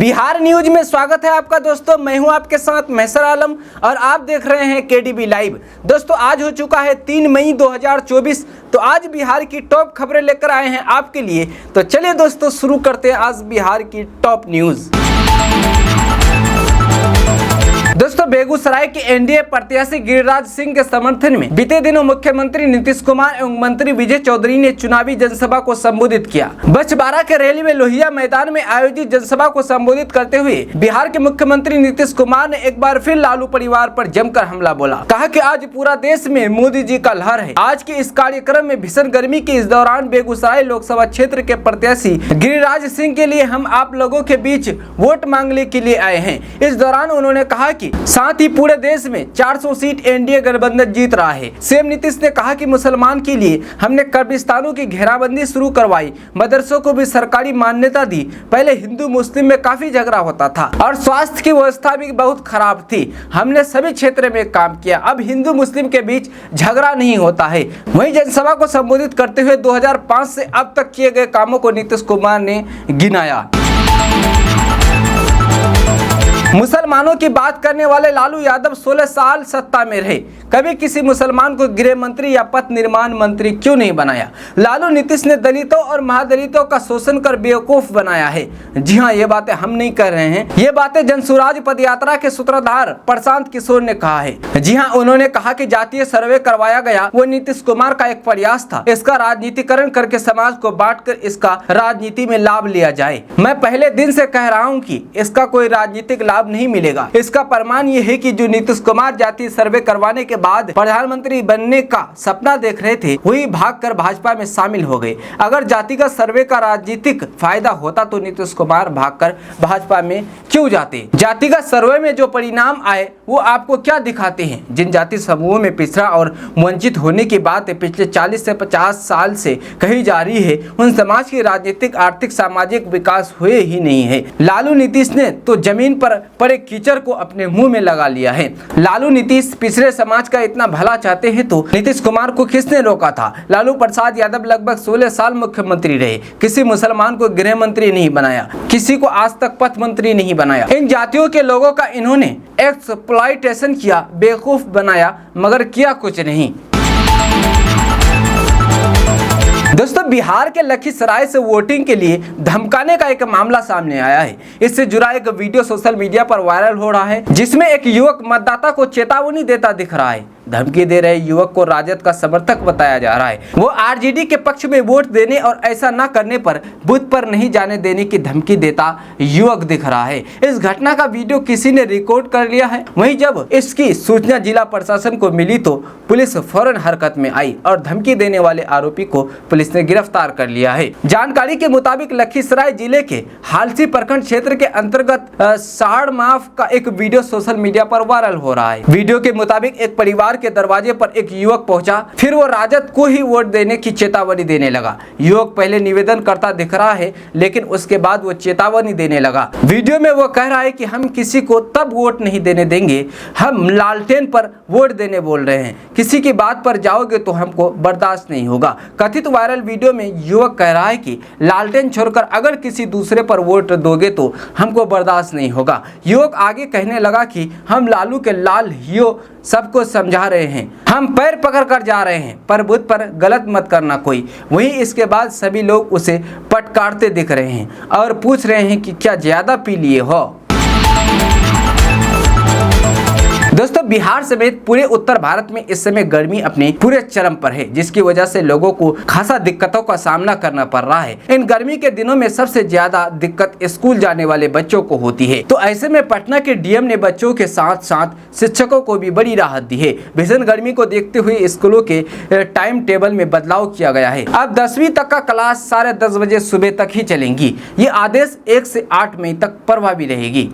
Bihar news में स्वागत है आपका दोस्तों। मैं हूं आपके साथ मैसर आलम और आप देख रहे हैं केडीबी लाइव। दोस्तों आज हो चुका है 3 मई 2024। तो आज बिहार की टॉप खबरें लेकर आए हैं आपके लिए। तो चलिए दोस्तों शुरू करते हैं आज बिहार की टॉप न्यूज। दोस्तों बेगूसराय के एनडीए प्रत्याशी गिरिराज सिंह के समर्थन में बीते दिनों मुख्यमंत्री नीतीश कुमार एवं मंत्री विजय चौधरी ने चुनावी जनसभा को संबोधित किया। बछवाड़ा के रैली में लोहिया मैदान में आयोजित जनसभा को संबोधित करते हुए बिहार के मुख्यमंत्री नीतीश कुमार ने एक बार फिर लालू परिवार पर जमकर हमला बोला। कहा कि आज पूरा देश में मोदी जी का लहर है। आज के इस कार्यक्रम में भीषण गर्मी के इस दौरान बेगूसराय लोकसभा क्षेत्र के प्रत्याशी गिरिराज सिंह के लिए हम आप लोगों के बीच वोट मांगने के लिए आए हैं। इस दौरान उन्होंने कहा कि साथ ही पूरे देश में 400 सीट एनडीए गठबंधन जीत रहा है। सीएम नीतीश ने कहा कि मुसलमान के लिए हमने कब्रिस्तानों की घेराबंदी शुरू करवाई, मदरसों को भी सरकारी मान्यता दी। पहले हिंदू मुस्लिम में काफी झगड़ा होता था और स्वास्थ्य की व्यवस्था भी बहुत खराब थी। हमने सभी क्षेत्र में काम किया। अब हिंदू मुस्लिम के बीच झगड़ा नहीं होता है। वहीं जनसभा को संबोधित करते हुए 2005 से अब तक किए गए कामों को नीतीश कुमार ने गिनाया। मुसलमानों की बात करने वाले लालू यादव 16 साल सत्ता में रहे, कभी किसी मुसलमान को गृह मंत्री या पथ निर्माण मंत्री क्यों नहीं बनाया। लालू नीतीश ने दलितों और महादलितों का शोषण कर बेवकूफ बनाया है। जी हाँ, ये बातें हम नहीं कर रहे हैं, ये बातें जनसुराज पदयात्रा के सूत्रधार प्रशांत किशोर ने कहा है। जी हाँ, उन्होंने कहा कि जातीय सर्वे करवाया गया वो नीतीश कुमार का एक प्रयास था। इसका राजनीतिकरण करके समाज को बांटकर इसका राजनीति में लाभ लिया जाए। मैं पहले दिन से कह रहा हूँ कि इसका कोई राजनीतिक लाभ नहीं मिलेगा। इसका प्रमाण ये है कि जो नीतीश कुमार जातीय सर्वे करवाने के बाद प्रधानमंत्री बनने का सपना देख रहे थे, वही भागकर भाजपा में शामिल हो गए। अगर जातिगत सर्वे का राजनीतिक फायदा होता तो नीतीश कुमार भागकर भाजपा में क्यों जाते। जातिगत सर्वे में जो परिणाम आए वो आपको क्या दिखाते हैं। जिन जाति समूहों में पिछड़ा और वंचित होने की बात पिछले 40 से 50 साल से कही जा रही है, उन समाज की राजनीतिक, आर्थिक, सामाजिक विकास हुए ही नहीं है। लालू नीतीश ने तो जमीन पर पड़े कीचड़ को अपने मुंह में लगा लिया है। लालू नीतीश पिछड़े समाज का इतना भला चाहते हैं तो नीतीश कुमार को किसने रोका था। लालू प्रसाद यादव लगभग 16 साल मुख्यमंत्री रहे, किसी मुसलमान को गृह मंत्री नहीं बनाया, किसी को आज तक पथ मंत्री नहीं बनाया। इन जातियों के लोगों का इन्होंने एक्सप्लॉयटेशन किया, बेवकूफ बनाया, मगर किया कुछ नहीं। दोस्तों बिहार के लखीसराय से वोटिंग के लिए धमकाने का एक मामला सामने आया है। इससे जुड़ा एक वीडियो सोशल मीडिया पर वायरल हो रहा है, जिसमें एक युवक मतदाता को चेतावनी देता दिख रहा है। धमकी दे रहे युवक को राजद का समर्थक बताया जा रहा है। वो आरजेडी के पक्ष में वोट देने और ऐसा न करने पर बूथ पर नहीं जाने देने की धमकी देता युवक दिख रहा है। इस घटना का वीडियो किसी ने रिकॉर्ड कर लिया है। वहीं जब इसकी सूचना जिला प्रशासन को मिली तो पुलिस फौरन हरकत में आई और धमकी देने वाले आरोपी को पुलिस ने गिरफ्तार कर लिया है। जानकारी के मुताबिक लखीसराय जिले के हालसी प्रखंड क्षेत्र के अंतर्गत साड़माफ का एक वीडियो सोशल मीडिया पर वायरल हो रहा है। वीडियो के मुताबिक एक परिवार के दरवाजे पर एक युवक पहुंचा, फिर वो राजद को ही वोट देने की चेतावनी देने लगा। युवक पहले निवेदन करता दिख रहा है, लेकिन उसके बाद वो चेतावनी देने लगा। वीडियो में वो कह रहा है कि हम किसी को तब वोट नहीं देने देंगे, हम लालटेन पर वोट देने बोल रहे हैं, किसी की बात पर जाओगे तो हमको बर्दाश्त नहीं होगा। कथित वायरल वीडियो में युवक कह रहा है कि लालटेन छोड़कर अगर किसी दूसरे पर वोट दोगे तो हमको बर्दाश्त नहीं होगा। युवक आगे कहने लगा कि हम लालू के लाल हियो सबको समझा रहे हैं, हम पैर पकड़ कर जा रहे हैं, पर बूथ पर गलत मत करना कोई। वहीं इसके बाद सभी लोग उसे पटकारते दिख रहे हैं और पूछ रहे हैं कि क्या ज्यादा पी लिए हो। दोस्तों बिहार समेत पूरे उत्तर भारत में इस समय गर्मी अपने पूरे चरम पर है, जिसकी वजह से लोगों को खासा दिक्कतों का सामना करना पड़ रहा है। इन गर्मी के दिनों में सबसे ज्यादा दिक्कत स्कूल जाने वाले बच्चों को होती है। तो ऐसे में पटना के डीएम ने बच्चों के साथ साथ शिक्षकों को भी बड़ी राहत दी है। भीषण गर्मी को देखते हुए स्कूलों के टाइम टेबल में बदलाव किया गया है। अब 10वीं तक का क्लास 10:30 बजे सुबह तक ही चलेंगी। ये आदेश 1 से 8 मई तक प्रभावी रहेगी।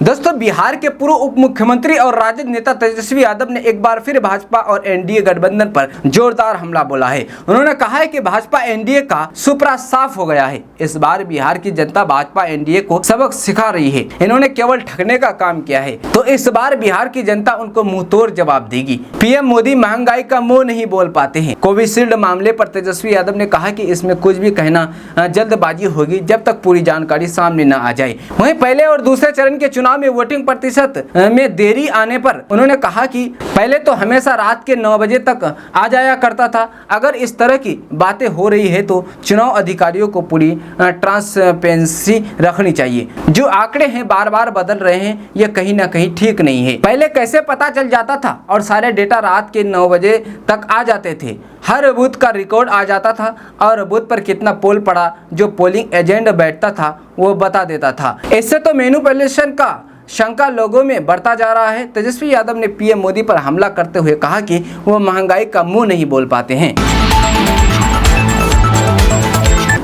दोस्तों, बिहार के पूर्व उप मुख्यमंत्री और राजद नेता तेजस्वी यादव ने एक बार फिर भाजपा और एनडीए गठबंधन पर जोरदार हमला बोला है। उन्होंने कहा है कि भाजपा एनडीए का सुपड़ा साफ हो गया है। इस बार बिहार की जनता भाजपा एनडीए को सबक सिखा रही है। इन्होंने केवल ठगने का काम किया है, तो इस बार बिहार की जनता उनको मुंहतोड़ जवाब देगी। पीएम मोदी महंगाई का मुंह नहीं बोल पाते हैं। कोविशील्ड मामले पर तेजस्वी यादव ने कहा कि इसमें कुछ भी कहना जल्दबाजी होगी जब तक पूरी जानकारी सामने न आ जाए। वहीं पहले और दूसरे चरण के चुनाव में वोटिंग प्रतिशत में देरी आने पर उन्होंने कहा कि पहले तो हमेशा रात के 9 बजे तक आ जाया करता था। अगर इस तरह की बातें हो रही है तो चुनाव अधिकारियों को पूरी ट्रांसपेरेंसी रखनी चाहिए। जो आंकड़े हैं बार बार बदल रहे हैं, ये कहीं ना कहीं ठीक नहीं है। पहले कैसे पता चल जाता था और सारे डेटा रात के 9 बजे तक आ जाते थे। हर बूथ का रिकॉर्ड आ जाता था और बूथ पर कितना पोल पड़ा, जो पोलिंग एजेंट बैठता था वो बता देता था। इससे तो मैनिपुलेशन का शंका लोगों में बढ़ता जा रहा है। तेजस्वी यादव ने पीएम मोदी पर हमला करते हुए कहा कि वो महंगाई का मुंह नहीं बोल पाते हैं।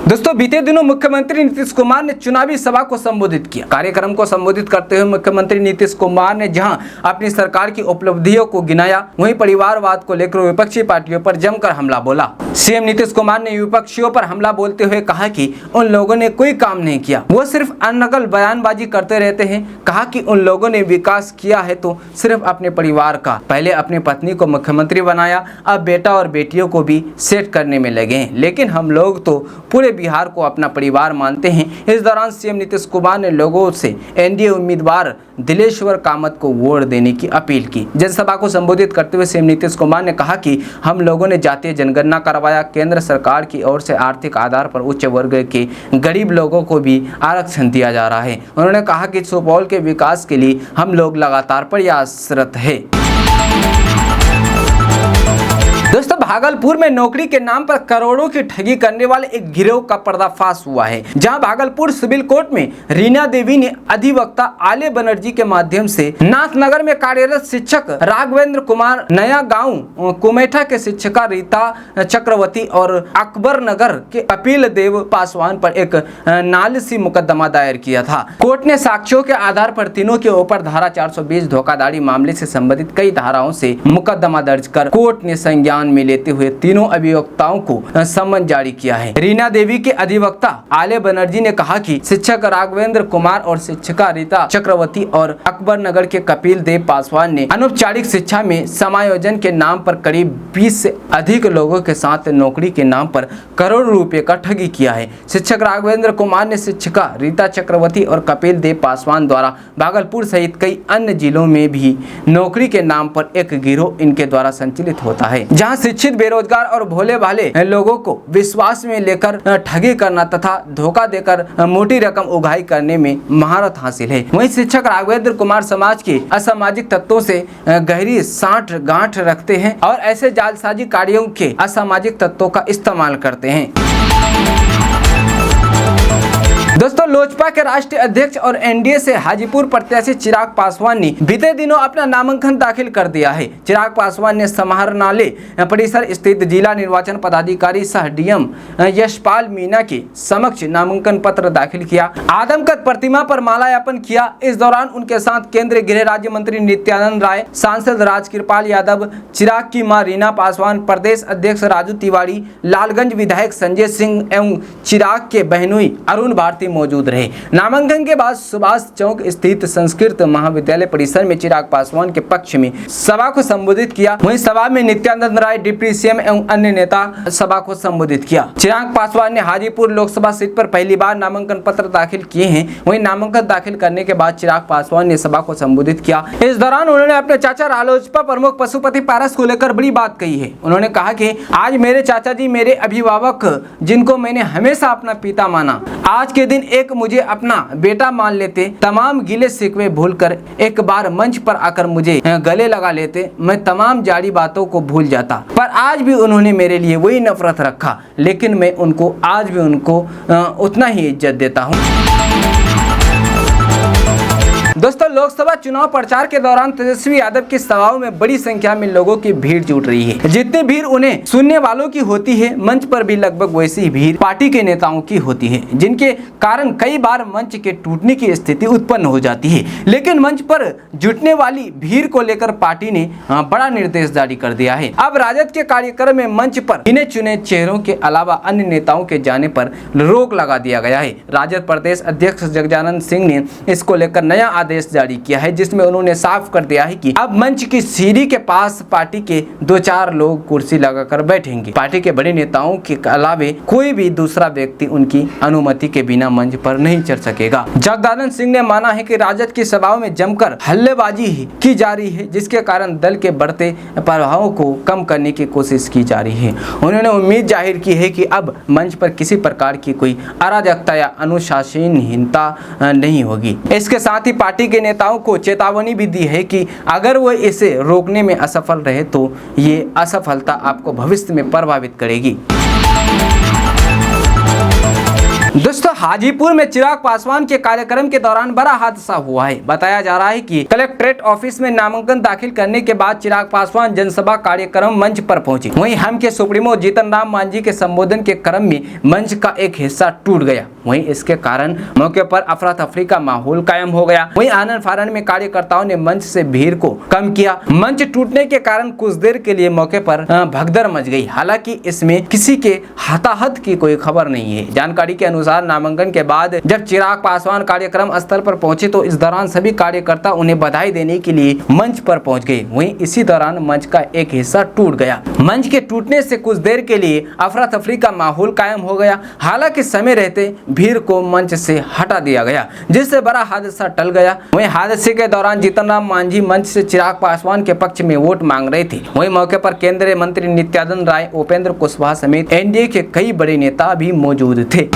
दोस्तों, बीते दिनों मुख्यमंत्री नीतीश कुमार ने चुनावी सभा को संबोधित किया। कार्यक्रम को संबोधित करते हुए मुख्यमंत्री नीतीश कुमार ने जहां अपनी सरकार की उपलब्धियों को गिनाया, वहीं परिवारवाद को लेकर विपक्षी पार्टियों पर जमकर हमला बोला। सीएम नीतीश कुमार ने विपक्षियों पर हमला बोलते हुए कहा कि उन लोगों ने कोई काम नहीं किया, वो सिर्फ अनकल बयानबाजी करते रहते हैं। कहा कि उन लोगों ने विकास किया है तो सिर्फ अपने परिवार का। पहले अपनी पत्नी को मुख्यमंत्री बनाया, अब बेटा और बेटियों को भी सेट करने में लगे हैं, लेकिन हम लोग तो पूरे बिहार को अपना परिवार मानते हैं। इस दौरान सीएम नीतीश कुमार ने लोगों से एनडीए उम्मीदवार दिलेश्वर कामत को वोट देने की अपील की। जनसभा को संबोधित करते हुए सीएम नीतीश कुमार ने कहा कि हम लोगों ने जातीय जनगणना करवाया। केंद्र सरकार की ओर से आर्थिक आधार पर उच्च वर्ग के गरीब लोगों को भी आरक्षण दिया जा रहा है। उन्होंने कहा कि सुपौल के विकास के लिए हम लोग लगातार प्रयासरत है। दोस्तों, भागलपुर में नौकरी के नाम पर करोड़ों की ठगी करने वाले एक गिरोह का पर्दाफाश हुआ है। जहां भागलपुर सिविल कोर्ट में रीना देवी ने अधिवक्ता आले बनर्जी के माध्यम से नाथनगर में कार्यरत शिक्षक राघवेंद्र कुमार, नया गांव कुमेठा के शिक्षिका रीता चक्रवर्ती और अकबर नगर के कपिल देव पासवान पर एक नालिसी मुकदमा दायर किया था। कोर्ट ने साक्ष्यों के आधार पर तीनों के ऊपर धारा 420 धोखाधड़ी मामले से संबंधित कई धाराओं से मुकदमा दर्ज कर कोर्ट ने संज्ञान में लेते हुए तीनों अभियुक्ताओं को सम्मन जारी किया है। रीना देवी के अधिवक्ता आले बनर्जी ने कहा कि शिक्षक राघवेंद्र कुमार और शिक्षिका रीता चक्रवर्ती और अकबर नगर के कपिल देव पासवान ने अनौपचारिक शिक्षा में समायोजन के नाम पर करीब 20 से अधिक लोगों के साथ नौकरी के नाम पर करोड़ों रुपए का ठगी किया है। शिक्षक राघवेंद्र कुमार ने शिक्षिका रीता चक्रवर्ती और कपिल देव पासवान द्वारा भागलपुर सहित कई अन्य जिलों में भी नौकरी के नाम पर एक गिरोह इनके द्वारा संचालित होता है, जहां शिक्षित, बेरोजगार और भोले भाले लोगों को विश्वास में लेकर ठगी करना तथा धोखा देकर मोटी रकम उगाही करने में महारत हासिल है। वहीं शिक्षक राघवेंद्र कुमार समाज के असामाजिक तत्वों से गहरी साठ-गांठ रखते हैं और ऐसे जालसाजी कार्यों के असामाजिक तत्वों का इस्तेमाल करते हैं। दोस्तों, लोजपा के राष्ट्रीय अध्यक्ष और एनडीए से हाजीपुर प्रत्याशी चिराग पासवान ने बीते दिनों अपना नामांकन दाखिल कर दिया है। चिराग पासवान ने समाहरणालय परिसर स्थित जिला निर्वाचन पदाधिकारी सह डीएम यशपाल मीणा के समक्ष नामांकन पत्र दाखिल किया। आदमकद प्रतिमा पर माल्यार्पण किया। इस दौरान उनके साथ केंद्रीय गृह राज्य मंत्री नित्यानंद राय, सांसद राजकृपाल यादव, चिराग की मां रीना पासवान, प्रदेश अध्यक्ष राजू तिवारी, लालगंज विधायक संजय सिंह एवं चिराग के बहनोई अरुण भारती मौजूद रहे। नामांकन के बाद सुभाष चौक स्थित संस्कृत महाविद्यालय परिसर में चिराग पासवान के पक्ष में सभा को संबोधित किया। वहीं सभा में नित्यानंद राय, डिप्टी सीएम एवं अन्य नेता सभा को संबोधित किया। चिराग पासवान ने हाजीपुर लोकसभा सीट पर पहली बार नामांकन पत्र दाखिल किए हैं। वहीं नामांकन दाखिल करने के बाद चिराग पासवान ने सभा को संबोधित किया। इस दौरान उन्होंने अपने चाचा रालोसपा प्रमुख पशुपति पारस को लेकर बड़ी बात कही है। उन्होंने कहा कि आज मेरे चाचा जी मेरे अभिभावक, जिनको मैंने हमेशा अपना पिता माना, आज के दिन एक मुझे अपना बेटा मान लेते, तमाम गिले शिकवे भूलकर एक बार मंच पर आकर मुझे गले लगा लेते, मैं तमाम जारी बातों को भूल जाता। पर आज भी उन्होंने मेरे लिए वही नफरत रखा, लेकिन मैं उनको आज भी उनको उतना ही इज्जत देता हूँ। दोस्तों, लोकसभा चुनाव प्रचार के दौरान तेजस्वी यादव की सभाओं में बड़ी संख्या में लोगों की भीड़ जुट रही है। जितनी भीड़ उन्हें सुनने वालों की होती है, मंच पर भी लगभग वैसी ही भीड़ पार्टी के नेताओं की होती है, जिनके कारण कई बार मंच के टूटने की स्थिति उत्पन्न हो जाती है। लेकिन मंच पर जुटने वाली भीड़ को लेकर पार्टी ने बड़ा निर्देश जारी कर दिया है। अब राजद के कार्यक्रम में मंच पर गिने चुने चेहरों के अलावा अन्य नेताओं के जाने पर रोक लगा दिया गया है। राजद प्रदेश अध्यक्ष जगजानंद सिंह ने इसको लेकर नया आदेश जारी किया है, जिसमें उन्होंने साफ कर दिया है कि अब मंच की सीढ़ी के पास पार्टी के 2-4 लोग कुर्सी लगाकर बैठेंगे। पार्टी के बड़े नेताओं के अलावे कोई भी दूसरा व्यक्ति उनकी अनुमति के बिना मंच पर नहीं चढ़ सकेगा। जगदानंद सिंह ने माना है कि राजद की सभाओं में जमकर हल्लेबाजी की जा रही है, जिसके कारण दल के बढ़ते प्रभावों को कम करने की कोशिश की जा रही है। उन्होंने उम्मीद जाहिर की है कि अब मंच पर किसी प्रकार की कोई अराजकता या अनुशासनहीनता नहीं होगी। इसके साथ ही पार्टी के नेताओं को चेतावनी भी दी है कि अगर वो इसे रोकने में असफल रहे तो ये असफलता आपको भविष्य में प्रभावित करेगी। दोस्तों, हाजीपुर में चिराग पासवान के कार्यक्रम के दौरान बड़ा हादसा हुआ है। बताया जा रहा है कि कलेक्ट्रेट ऑफिस में नामांकन दाखिल करने के बाद चिराग पासवान जनसभा कार्यक्रम मंच पर पहुंचे। वहीं हम के सुप्रीमो जीतन राम मांझी के संबोधन के क्रम में मंच का एक हिस्सा टूट गया। वहीं इसके कारण मौके पर अफरा तफरी का माहौल कायम हो गया। वहीं आनन फानन में कार्यकर्ताओं ने मंच से भीड़ को कम किया। मंच टूटने के कारण कुछ देर के लिए मौके पर भगदड़ मच गई। हालांकि इसमें किसी के हताहत की कोई खबर नहीं है। जानकारी के अनुसार नामांकन के बाद जब चिराग पासवान कार्यक्रम स्थल पर पहुंचे तो इस दौरान सभी कार्यकर्ता उन्हें बधाई देने के लिए मंच पर पहुंच गए। वहीं इसी दौरान मंच का एक हिस्सा टूट गया। मंच के टूटने से कुछ देर के लिए अफरा तफरी का माहौल कायम हो गया। हालांकि समय रहते भीड़ को मंच से हटा दिया गया, जिससे बड़ा हादसा टल गया। वहीं हादसे के दौरान जीतन राम मांझी मंच से चिराग पासवान के पक्ष में वोट मांग रहे थे। वहीं मौके पर केंद्रीय मंत्री नित्यानंद राय, उपेंद्र कुशवाहा समेत एनडीए के कई बड़े नेता भी मौजूद थे।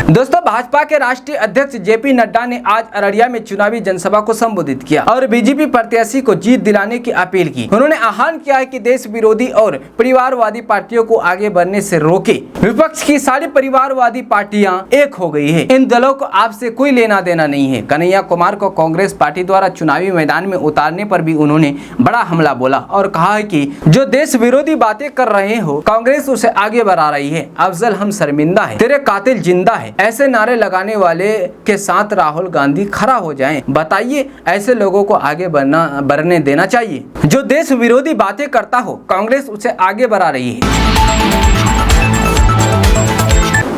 दोस्तों, भाजपा के राष्ट्रीय अध्यक्ष जेपी नड्डा ने आज अररिया में चुनावी जनसभा को संबोधित किया और बीजेपी प्रत्याशी को जीत दिलाने की अपील की। उन्होंने आह्वान किया है कि देश विरोधी और परिवारवादी पार्टियों को आगे बढ़ने से रोके। विपक्ष की सारी परिवारवादी पार्टियां एक हो गई है। इन दलों को आपसे कोई लेना देना नहीं है। कन्हैया कुमार को कांग्रेस पार्टी द्वारा चुनावी मैदान में उतारने पर भी उन्होंने बड़ा हमला बोला और कहा है कि जो देश विरोधी बातें कर रहे हो, कांग्रेस उसे आगे बढ़ा रही है। अफजल हम शर्मिंदा है, तेरे कातिल जिंदा है। ऐसे नारे लगाने वाले के साथ राहुल गांधी खड़ा हो जाएं। बताइए, ऐसे लोगों को आगे बढ़ने देना चाहिए। जो देश विरोधी बातें करता हो, कांग्रेस उसे आगे बढ़ा रही है।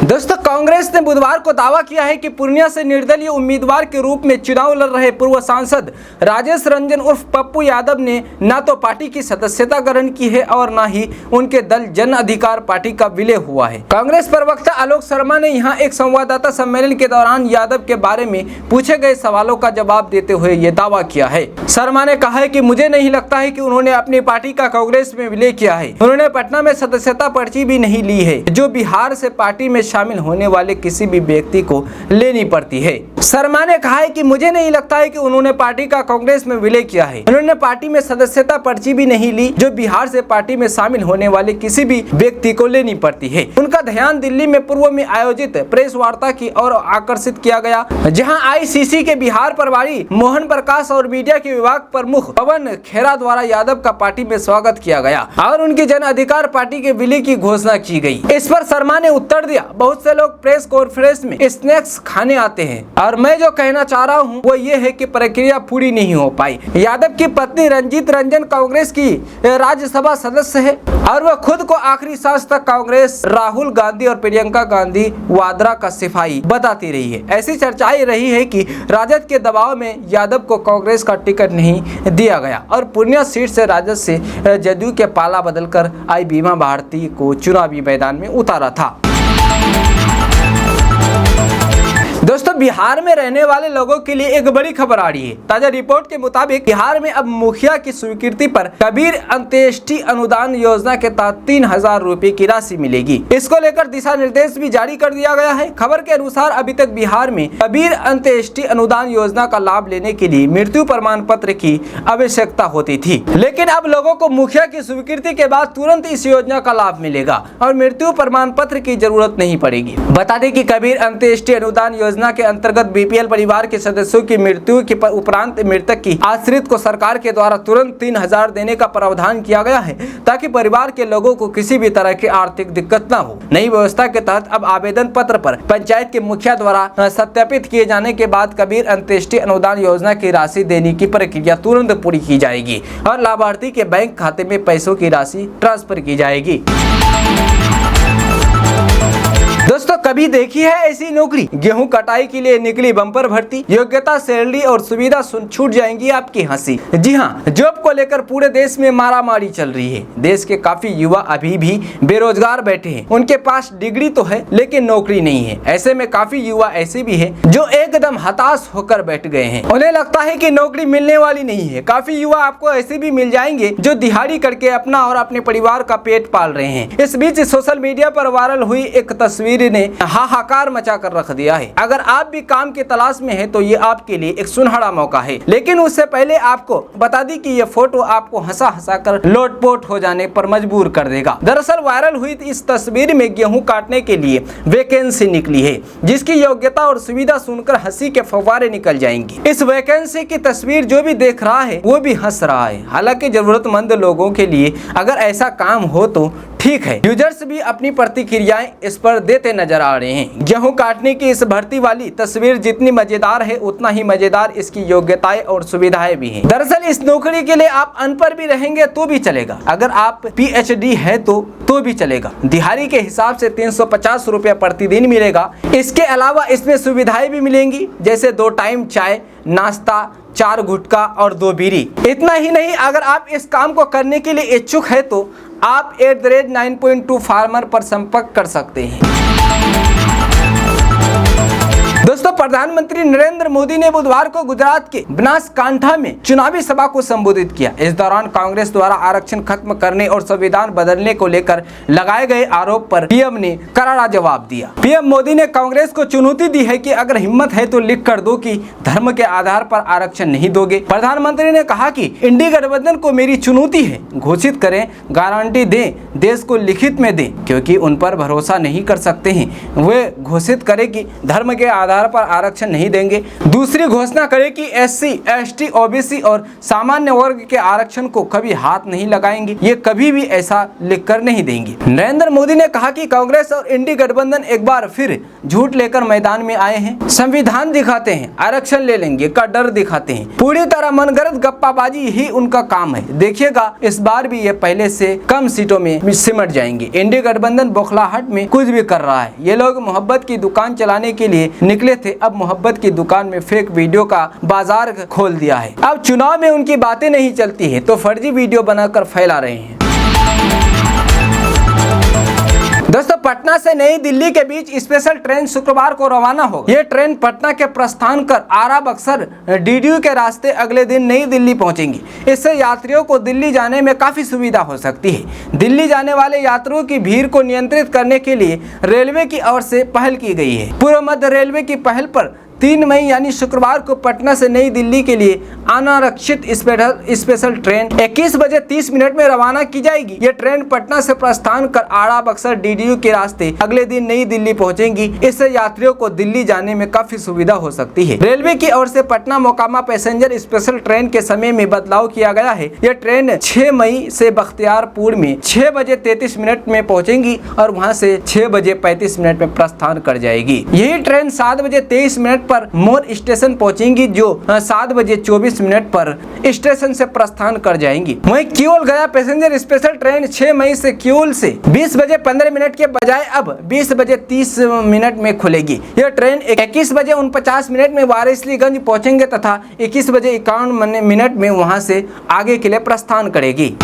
दोस्तों, कांग्रेस ने बुधवार को दावा किया है कि पूर्णिया से निर्दलीय उम्मीदवार के रूप में चुनाव लड़ रहे पूर्व सांसद राजेश रंजन उर्फ पप्पू यादव ने न तो पार्टी की सदस्यता ग्रहण की है और न ही उनके दल जन अधिकार पार्टी का विलय हुआ है। कांग्रेस प्रवक्ता आलोक शर्मा ने यहां एक संवाददाता सम्मेलन के दौरान यादव के बारे में पूछे गए सवालों का जवाब देते हुए ये दावा किया है। शर्मा ने कहा है कि मुझे नहीं लगता है कि उन्होंने अपनी पार्टी का कांग्रेस में विलय किया है। उन्होंने पटना में सदस्यता पर्ची भी नहीं ली है, जो बिहार से पार्टी में शामिल होने वाले किसी भी व्यक्ति को लेनी पड़ती है। शर्मा ने कहा है कि मुझे नहीं लगता है कि उन्होंने पार्टी का कांग्रेस में विलय किया है। उन्होंने पार्टी में सदस्यता पर्ची भी नहीं ली, जो बिहार से पार्टी में शामिल होने वाले किसी भी व्यक्ति को लेनी पड़ती है। उनका ध्यान दिल्ली में पूर्व में आयोजित प्रेस वार्ता की ओर आकर्षित किया गया, जहां आईसीसी के बिहार प्रभारी मोहन प्रकाश और मीडिया के विभाग प्रमुख पवन खेरा द्वारा यादव का पार्टी में स्वागत किया गया और उनकी जन अधिकार पार्टी के विलय की घोषणा की गई। इस पर शर्मा ने उत्तर दिया, बहुत से लोग प्रेस कॉन्फ्रेंस में स्नैक्स खाने आते हैं और मैं जो कहना चाह रहा हूं वो ये है कि प्रक्रिया पूरी नहीं हो पाई। यादव की पत्नी रंजीत रंजन कांग्रेस की राज्यसभा सदस्य है और वह खुद को आखिरी सांस तक कांग्रेस, राहुल गांधी और प्रियंका गांधी वाड्रा का सिपाही बताती रही है। ऐसी चर्चाएं रही है कि राजद के दबाव में यादव को कांग्रेस का टिकट नहीं दिया गया और पूर्णिया सीट से राजद से जदयू के पाला बदलकर आई बीमा भारती को चुनावी मैदान में उतारा था। दोस्तों, बिहार में रहने वाले लोगों के लिए एक बड़ी खबर आ रही है। ताजा रिपोर्ट के मुताबिक बिहार में अब मुखिया की स्वीकृति पर कबीर अंत्येष्टि अनुदान योजना के तहत 3000 रुपए की राशि मिलेगी। इसको लेकर दिशा निर्देश भी जारी कर दिया गया है। खबर के अनुसार अभी तक बिहार में कबीर अंत्येष्टि अनुदान योजना का लाभ लेने के लिए मृत्यु प्रमाण पत्र की आवश्यकता होती थी, लेकिन अब लोगों को मुखिया की स्वीकृति के बाद तुरंत इस योजना का लाभ मिलेगा और मृत्यु प्रमाण पत्र की जरूरत नहीं पड़ेगी। बता दें कि कबीर अंत्येष्टि अनुदान योजना के अंतर्गत बीपीएल परिवार के सदस्यों की मृत्यु के उपरांत मृतक की आश्रित को सरकार के द्वारा तुरंत 3,000 देने का प्रावधान किया गया है, ताकि परिवार के लोगों को किसी भी तरह की आर्थिक दिक्कत न हो। नई व्यवस्था के तहत अब आवेदन पत्र पर पंचायत के मुखिया द्वारा सत्यापित किए जाने के बाद कबीर अंत्येष्टि अनुदान योजना की राशि देने की प्रक्रिया तुरंत पूरी की जाएगी और लाभार्थी के बैंक खाते में पैसों की राशि ट्रांसफर की जाएगी। दोस्तों, कभी देखी है ऐसी नौकरी? गेहूं कटाई के लिए निकली बम्पर भर्ती, योग्यता, सैलरी और सुविधा छूट जाएंगी आपकी हंसी। जी हाँ, जॉब को लेकर पूरे देश में मारामारी चल रही है। देश के काफी युवा अभी भी बेरोजगार बैठे हैं। उनके पास डिग्री तो है लेकिन नौकरी नहीं है। ऐसे में काफी युवा ऐसे भी हैं जो एकदम हताश होकर बैठ गए हैं। उन्हें लगता है कि नौकरी मिलने वाली नहीं है। काफी युवा आपको ऐसे भी मिल जाएंगे जो दिहाड़ी करके अपना और अपने परिवार का पेट पाल रहे हैं। इस बीच सोशल मीडिया पर वायरल हुई एक तस्वीर ने हाहाकार मचा कर रख दिया है। अगर आप भी काम की तलाश में हैं तो ये आपके लिए एक सुनहरा मौका है। लेकिन उससे पहले आपको बता दी कि ये फोटो आपको हंसा हंसा कर लोटपोट हो जाने पर मजबूर कर देगा। दरअसल वायरल हुई इस तस्वीर में गेहूं काटने के लिए वैकेंसी निकली है, जिसकी योग्यता और सुविधा सुनकर हंसी के फव्वारे निकल जाएंगी। इस वैकेंसी की तस्वीर जो भी देख रहा है वो भी हंस रहा है। हालांकि जरूरतमंद लोगों के लिए अगर ऐसा काम हो तो ठीक है। यूजर्स भी अपनी प्रतिक्रियाएं इस पर देते नजर आ रहे हैं। गेहूं काटने की इस भर्ती वाली तस्वीर जितनी मजेदार है उतना ही मजेदार इसकी योग्यताएं और सुविधाएं भी हैं। दरअसल इस नौकरी के लिए आप अनपढ़ भी रहेंगे तो भी चलेगा, अगर आप PhD है तो भी चलेगा। दिहाड़ी के हिसाब से 350 रुपया प्रतिदिन मिलेगा। इसके अलावा इसमें सुविधाएं भी मिलेंगी, जैसे 2 टाइम चाय, नाश्ता, 4 गुटखा और 2 बीड़ी। इतना ही नहीं, अगर आप इस काम को करने के लिए इच्छुक है तो आप @9.2 फार्मर पर संपर्क कर सकते हैं। दोस्तों, प्रधानमंत्री नरेंद्र मोदी ने बुधवार को गुजरात के बनासकांठा में चुनावी सभा को संबोधित किया। इस दौरान कांग्रेस द्वारा आरक्षण खत्म करने और संविधान बदलने को लेकर लगाए गए आरोप पर पीएम ने करारा जवाब दिया। पीएम मोदी ने कांग्रेस को चुनौती दी है कि अगर हिम्मत है तो लिख कर दो कि धर्म के आधार पर आरक्षण नहीं दोगे। प्रधानमंत्री ने कहा कि इंडी गठबंधन को मेरी चुनौती है, घोषित करें, गारंटी दें, देश को लिखित में दें, क्योंकि उन पर भरोसा नहीं कर सकते हैं। वे घोषित करें कि धर्म के आधार पर आरक्षण नहीं देंगे। दूसरी घोषणा करें कि SC, ST, OBC और सामान्य वर्ग के आरक्षण को कभी हाथ नहीं लगाएंगे। ये कभी भी ऐसा लिखकर नहीं देंगे। नरेंद्र मोदी ने कहा कि कांग्रेस और इंडी गठबंधन एक बार फिर झूठ लेकर मैदान में आए हैं। संविधान दिखाते हैं, आरक्षण ले लेंगे का डर दिखाते हैं। पूरी तरह मनगढ़ंत गप्पाबाजी ही उनका काम है। देखिएगा इस बार भी ये पहले से कम सीटों में सिमट जाएंगे। इंडी गठबंधन बौखलाहट में कुछ भी कर रहा है। ये लोग मोहब्बत की दुकान चलाने के लिए निकले थे, अब मोहब्बत की दुकान में फेक वीडियो का बाजार खोल दिया है। अब चुनाव में उनकी बातें नहीं चलती है तो फर्जी वीडियो बनाकर फैला रहे हैं। दोस्तों, पटना से नई दिल्ली के बीच स्पेशल ट्रेन शुक्रवार को रवाना होगी। ये ट्रेन पटना के प्रस्थान कर आरा बक्सर DDU के रास्ते अगले दिन नई दिल्ली पहुंचेंगी। इससे यात्रियों को दिल्ली जाने में काफी सुविधा हो सकती है। दिल्ली जाने वाले यात्रियों की भीड़ को नियंत्रित करने के लिए रेलवे की ओर से पहल की गई है। पूर्व मध्य रेलवे की पहल पर 3 मई यानी शुक्रवार को पटना से नई दिल्ली के लिए अनारक्षित स्पेशल ट्रेन 21 बजे 30 मिनट में रवाना की जाएगी। ये ट्रेन पटना से प्रस्थान कर आरा बक्सर DDU के रास्ते अगले दिन नई दिल्ली पहुंचेंगी। इससे यात्रियों को दिल्ली जाने में काफी सुविधा हो सकती है। रेलवे की ओर से Patna Mokama passenger special train के समय में बदलाव किया गया है। यह ट्रेन 6 मई से बख्तियारपुर में 6 बजे 33 मिनट में पहुंचेंगी और वहां से 6 बजे 35 मिनट में प्रस्थान कर जाएगी। यही ट्रेन 7 बजे 23 मिनट पर मोर स्टेशन पहुंचेंगी, जो 7 बजे 24 मिनट पर स्टेशन से प्रस्थान कर जाएंगी। वहीं किऊल गया पैसेंजर स्पेशल ट्रेन 6 मई से किऊल से 20 बजे 15 मिनट के बजाय अब 20 बजे 30 मिनट में खुलेगी। यह ट्रेन 21 बजे 49 मिनट में वारिसलीगंज पहुंचेंगे तथा 21 बजे 51 मिनट में वहां से आगे के लिए प्रस्थान करेगी।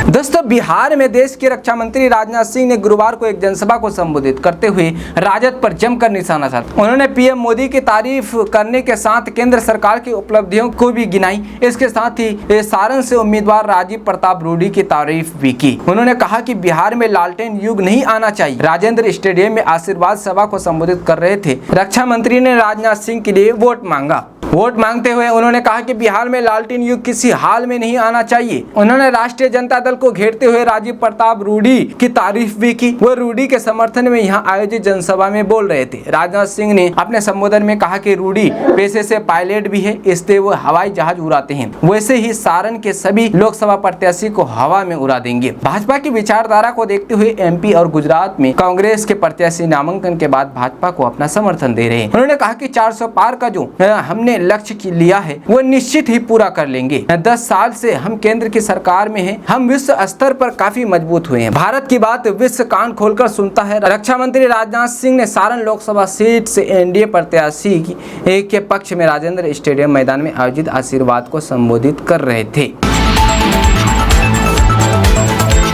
दोस्तों, बिहार में देश के रक्षा मंत्री राजनाथ सिंह ने गुरुवार को एक जनसभा को संबोधित करते हुए राजद पर जमकर निशाना साधा। उन्होंने पीएम मोदी की तारीफ करने के साथ केंद्र सरकार की उपलब्धियों को भी गिनाई। इसके साथ ही सारण से उम्मीदवार राजीव प्रताप रूडी की तारीफ भी की। उन्होंने कहा कि बिहार में लालटेन युग नहीं आना चाहिए। राजेंद्र स्टेडियम में आशीर्वाद सभा को संबोधित कर रहे थे। रक्षा मंत्री ने राजनाथ सिंह के लिए वोट मांगा। वोट मांगते हुए उन्होंने कहा कि बिहार में लालटेन युग किसी हाल में नहीं आना चाहिए। उन्होंने राष्ट्रीय जनता दल को घेरते हुए राजीव प्रताप रूडी की तारीफ भी की। वो रूडी के समर्थन में यहाँ आयोजित जनसभा में बोल रहे थे। राजनाथ सिंह ने अपने संबोधन में कहा कि रूडी पेशे से पायलट भी है, इसलिए वो हवाई जहाज उड़ाते हैं, वैसे ही सारण के सभी लोकसभा प्रत्याशी को हवा में उड़ा देंगे। भाजपा की विचारधारा को देखते हुए एमपी और गुजरात में कांग्रेस के प्रत्याशी नामांकन के बाद भाजपा को अपना समर्थन दे रहे हैं। उन्होंने कहा कि 400 पार का जो हमने लक्ष्य लिया है वो निश्चित ही पूरा कर लेंगे। 10 साल से हम केंद्र की सरकार में हैं, हम विश्व स्तर पर काफी मजबूत हुए हैं। भारत की बात विश्व कान खोलकर सुनता है। रक्षा मंत्री राजनाथ सिंह ने सारण लोकसभा सीट से एनडीए प्रत्याशी के पक्ष में राजेंद्र स्टेडियम मैदान में आयोजित आशीर्वाद को संबोधित कर रहे थे।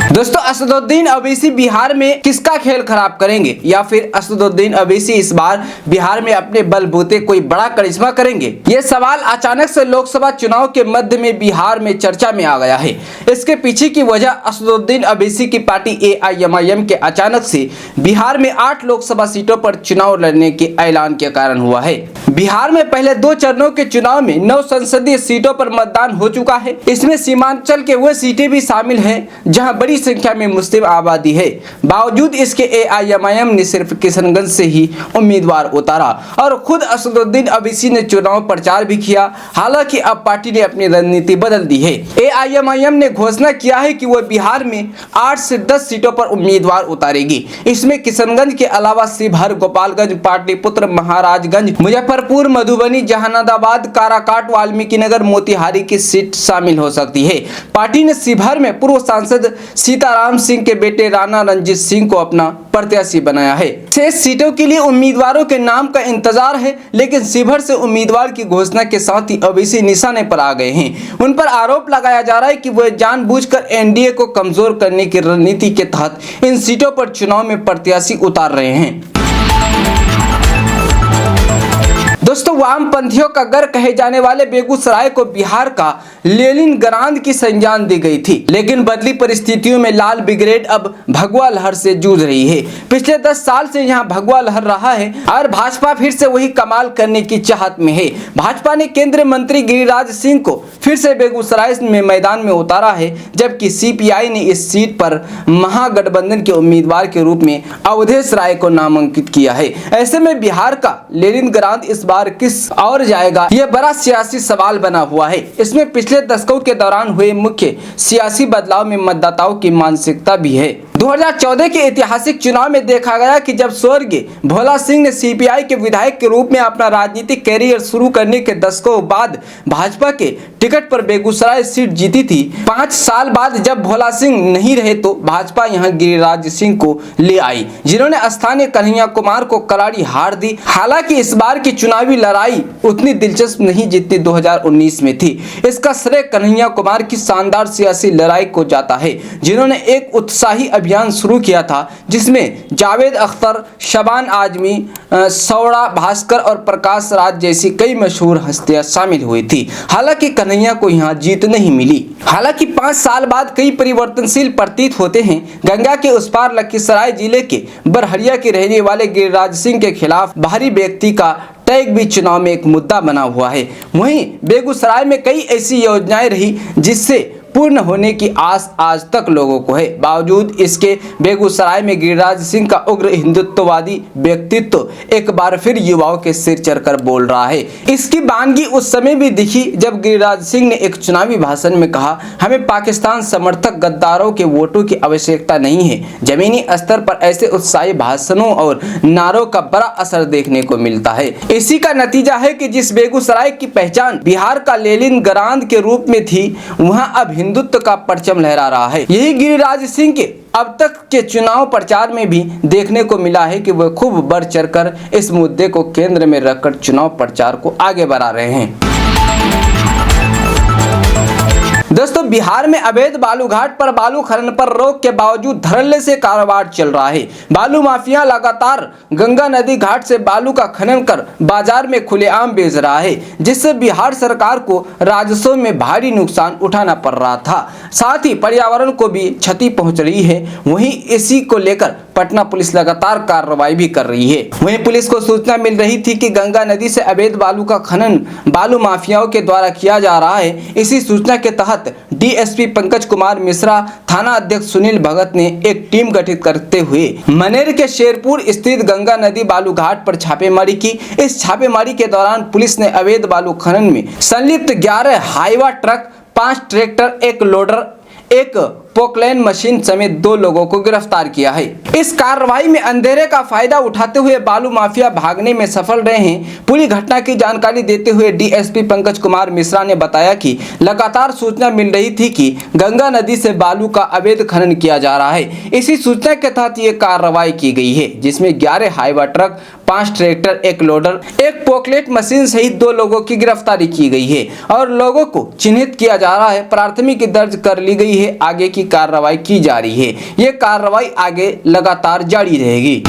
दोस्तों, असदुद्दीन ओवैसी बिहार में किसका खेल खराब करेंगे या फिर असदुद्दीन ओवैसी इस बार बिहार में अपने बलबूते कोई बड़ा करिश्मा करेंगे? ये सवाल अचानक से लोकसभा चुनाव के मध्य में बिहार में चर्चा में आ गया है। इसके पीछे की वजह असदुद्दीन ओवैसी की पार्टी AIMIM के अचानक से बिहार में 8 लोकसभा सीटों पर चुनाव लड़ने के ऐलान के कारण हुआ है। बिहार में पहले 2 चरणों के चुनाव में 9 संसदीय सीटों पर मतदान हो चुका है। इसमें सीमांचल के वो सीटें भी शामिल हैं जहां बड़ी संख्या में मुस्लिम आबादी है। बावजूद इसके AIMIM ने सिर्फ किशनगंज से ही उम्मीदवार उतारा और खुद असदुद्दीन ओवैसी ने चुनाव प्रचार भी किया। हालांकि अब पार्टी ने अपनी रणनीति बदल दी है। AIMIM ने घोषणा किया है कि वह बिहार में 8 से 10 सीटों पर उम्मीदवार उतारेगी। इसमें किशनगंज के अलावा शिवहर, गोपालगंज, पाटलिपुत्र, महाराजगंज, मुजफ्फरपुर, मधुबनी, जहानाबाद, काराकाट, वाल्मीकिनगर, मोतिहारी की सीट शामिल हो सकती है। पार्टी ने शिवहर में पूर्व सांसद सीताराम सिंह के बेटे राणा रणजीत सिंह को अपना प्रत्याशी बनाया है। शेष सीटों के लिए उम्मीदवारों के नाम का इंतजार है, लेकिन शिवहर से उम्मीदवार की घोषणा के साथ ही ओवैसी निशाने पर आ गए हैं। उन पर आरोप लगाया जा रहा है कि वह जानबूझकर एनडीए को कमजोर करने की रणनीति के तहत इन सीटों पर चुनाव में प्रत्याशी उतार रहे हैं। दोस्तों, वामपंथियों का घर कहे जाने वाले बेगूसराय को बिहार का लेनिनग्राद की संज्ञान दी गई थी, लेकिन बदली परिस्थितियों में लाल ब्रिगेड अब भगवा लहर से जूझ रही है। पिछले 10 साल से यहां भगवा लहर रहा है और भाजपा फिर से वही कमाल करने की चाहत में है। भाजपा ने केंद्रीय मंत्री गिरिराज सिंह को फिर से बेगूसराय में मैदान में उतारा है, जबकि CPI ने इस सीट पर महागठबंधन के उम्मीदवार के रूप में अवधेश राय को नामांकित किया है। ऐसे में बिहार का लेनिनग्राद इस बार किस और जाएगा, यह बड़ा सियासी सवाल बना हुआ है। इसमें पिछले दशकों के दौरान हुए मुख्य सियासी बदलाव में मतदाताओं की मानसिकता भी है। 2014 के ऐतिहासिक चुनाव में देखा गया कि जब स्वर्गीय भोला सिंह ने CPI के विधायक के रूप में अपना राजनीतिक कैरियर शुरू करने के दशकों बाद भाजपा के टिकट पर बेगूसराय सीट जीती थी। 5 साल बाद जब भोला सिंह नहीं रहे तो भाजपा यहां गिरिराज सिंह को ले आई, जिन्होंने स्थानीय कन्हैया कुमार को करारी हार दी। हालांकि इस बार की चुनावी लड़ाई उतनी दिलचस्प नहीं जितनी 2019 में थी। इसका श्रेय कन्हैया कुमार की शानदार सियासी लड़ाई को जाता है, जिन्होंने एक उत्साही अभियान शुरू किया था जिसमें जावेद अख्तर, शबान आजमी, सौड़ा भास्कर और प्रकाश राज जैसी कई मशहूर हस्तियां शामिल हुई थी। हालांकि कन्हैया को यहां जीत नहीं मिली। हालांकि 5 साल बाद कई परिवर्तनशील प्रतीत होते हैं। गंगा के उस पार लखीसराय जिले के बरहरिया के रहने वाले गिरिराज सिंह के खिलाफ बाहरी व्यक्ति का टैग भी चुनाव में एक मुद्दा बना हुआ है। वहीं बेगूसराय में कई ऐसी योजनाएं रही जिससे पूर्ण होने की आस आज तक लोगों को है। बावजूद इसके बेगूसराय में गिरिराज सिंह का उग्र हिंदुत्ववादी व्यक्तित्व एक बार फिर युवाओं के सिर चढ़कर बोल रहा है। इसकी बानगी उस समय भी दिखी जब गिरिराज सिंह ने एक चुनावी भाषण में कहा, हमें पाकिस्तान समर्थक गद्दारों के वोटों की आवश्यकता नहीं है। जमीनी स्तर पर ऐसे उत्साही भाषणों और नारों का बड़ा असर देखने को मिलता है। इसी का नतीजा है कि जिस बेगूसराय की पहचान बिहार का लेनिनग्राद के रूप में थी, वहां अब हिंदुत्व का परचम लहरा रहा है। यही गिरिराज सिंह के अब तक के चुनाव प्रचार में भी देखने को मिला है कि वह खूब बढ़ चढ़कर इस मुद्दे को केंद्र में रखकर चुनाव प्रचार को आगे बढ़ा रहे हैं। दोस्तों, बिहार में अवैध बालू घाट पर बालू खनन पर रोक के बावजूद धड़ल्ले से कारोबार चल रहा है। बालू माफिया लगातार गंगा नदी घाट से बालू का खनन कर बाजार में खुलेआम बेच रहा है, जिससे बिहार सरकार को राजस्व में भारी नुकसान उठाना पड़ रहा था। साथ ही पर्यावरण को भी क्षति पहुंच रही है। वहीं इसी को लेकर पटना पुलिस लगातार कार्रवाई भी कर रही है। वहीं पुलिस को सूचना मिल रही थी कि गंगा नदी से अवैध बालू का खनन बालू माफियाओं के द्वारा किया जा रहा है। इसी सूचना के तहत डीएसपी पंकज कुमार मिश्रा, थाना अध्यक्ष सुनील भगत ने एक टीम गठित करते हुए मनेर के शेरपुर स्थित गंगा नदी बालू घाट पर छापेमारी की। इस छापेमारी के दौरान पुलिस ने अवैध बालू खनन में संलिप्त 11 Hyva truck, 5 tractor, 1 loader, 1 Poclain machine समेत 2 लोगों को गिरफ्तार किया है। इस कार्रवाई में अंधेरे का फायदा उठाते हुए बालू माफिया भागने में सफल रहे हैं। पूरी घटना की जानकारी देते हुए डीएसपी पंकज कुमार मिश्रा ने बताया कि लगातार सूचना मिल रही थी कि गंगा नदी से बालू का अवैध खनन किया जा रहा है। इसी सूचना के तहत ये कार्रवाई की गई है, जिसमें 11 हाईवा ट्रक, 5 ट्रैक्टर, 1 लोडर, 1 पोकलेट मशीन सहित 2 लोगों की गिरफ्तारी की गई है और लोगों को चिन्हित किया जा रहा है। प्राथमिकी दर्ज कर ली गई है। आगे की कार्रवाई की जा रही है। ये कार्रवाई आगे लगातार जारी रहेगी।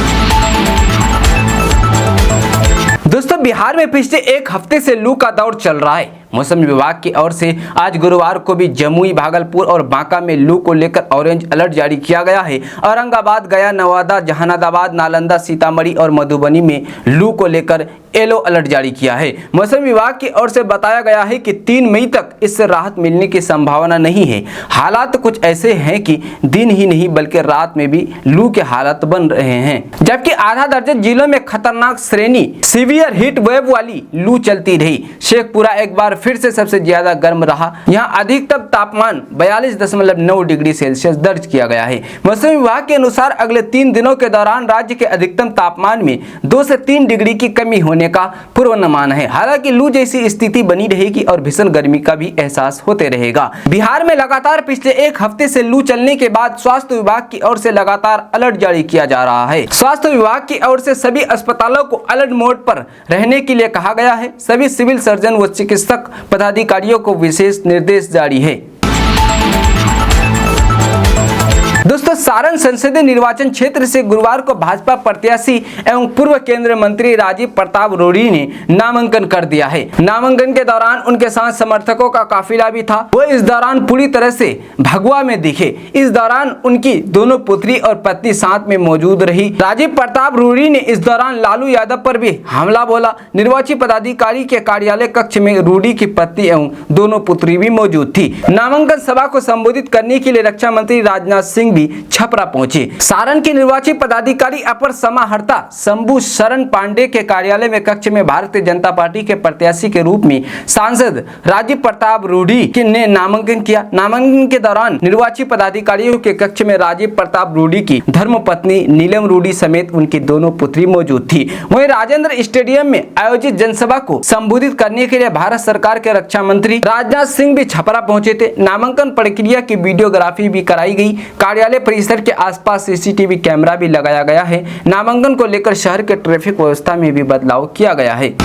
दोस्तों, बिहार में पिछले 1 हफ्ते से लू का दौर चल रहा है। मौसम विभाग की ओर से आज गुरुवार को भी जमुई, भागलपुर और बांका में लू को लेकर ऑरेंज अलर्ट जारी किया गया है। औरंगाबाद, गया, नवादा, जहानाबाद, नालंदा, सीतामढ़ी और मधुबनी में लू को लेकर येलो अलर्ट जारी किया है। मौसम विभाग की ओर से बताया गया है कि 3 मई तक इससे राहत मिलने की संभावना नहीं है। हालात कुछ ऐसे हैं कि दिन ही नहीं बल्कि रात में भी लू के हालात बन रहे हैं, जबकि आधा दर्जन जिलों में खतरनाक श्रेणी सीवियर हीट वेव वाली लू चलती रही। शेखपुरा एक बार फिर से सबसे ज्यादा गर्म रहा। यहाँ अधिकतम तापमान 42.9 डिग्री सेल्सियस दर्ज किया गया है। मौसम विभाग के अनुसार अगले 3 दिनों के दौरान राज्य के अधिकतम तापमान में 2 से 3 डिग्री की कमी होने का पूर्वानुमान है। हालांकि लू जैसी स्थिति बनी रहेगी और भीषण गर्मी का भी एहसास होते रहेगा। बिहार में लगातार पिछले 1 हफ्ते से लू चलने के बाद स्वास्थ्य विभाग की ओर से लगातार अलर्ट जारी किया जा रहा है। स्वास्थ्य विभाग की ओर से सभी अस्पतालों को अलर्ट मोड पर रहने के लिए कहा गया है। सभी सिविल सर्जन व चिकित्सक पदाधिकारियों को विशेष निर्देश जारी है। दोस्तों, सारण संसदीय निर्वाचन क्षेत्र से गुरुवार को भाजपा प्रत्याशी एवं पूर्व केंद्रीय मंत्री राजीव प्रताप रूडी ने नामांकन कर दिया है। नामांकन के दौरान उनके साथ समर्थकों का काफिला भी था। वो इस दौरान पूरी तरह से भगवा में दिखे। इस दौरान उनकी दोनों पुत्री और पत्नी साथ में मौजूद रही। राजीव प्रताप रूडी ने इस दौरान लालू यादव पर भी हमला बोला। निर्वाची पदाधिकारी के कार्यालय कक्ष में रूडी की पत्नी एवं दोनों पुत्री भी मौजूद थी। नामांकन सभा को संबोधित करने के लिए रक्षा मंत्री राजनाथ सिंह भी छपरा पहुंचे। सारण के निर्वाची पदाधिकारी अपर समाहर्ता शंभू शरण पांडे के कार्यालय में कक्ष में भारतीय जनता पार्टी के प्रत्याशी के रूप में सांसद राजीव प्रताप रूडी ने नामांकन किया। नामांकन के दौरान निर्वाची पदाधिकारियों के कक्ष में राजीव प्रताप रूडी की धर्मपत्नी नीलम रूडी समेत उनकी दोनों पुत्री मौजूद थी। वहीं राजेंद्र स्टेडियम में आयोजित जनसभा को संबोधित करने के लिए भारत सरकार के रक्षा मंत्री राजनाथ सिंह भी छपरा पहुंचे थे। नामांकन प्रक्रिया की वीडियोग्राफी भी कराई गई। कार्यालय परिसर के आसपास सीसीटीवी कैमरा भी लगाया गया है। नामांकन को लेकर शहर के ट्रैफिक व्यवस्था में भी बदलाव किया गया है।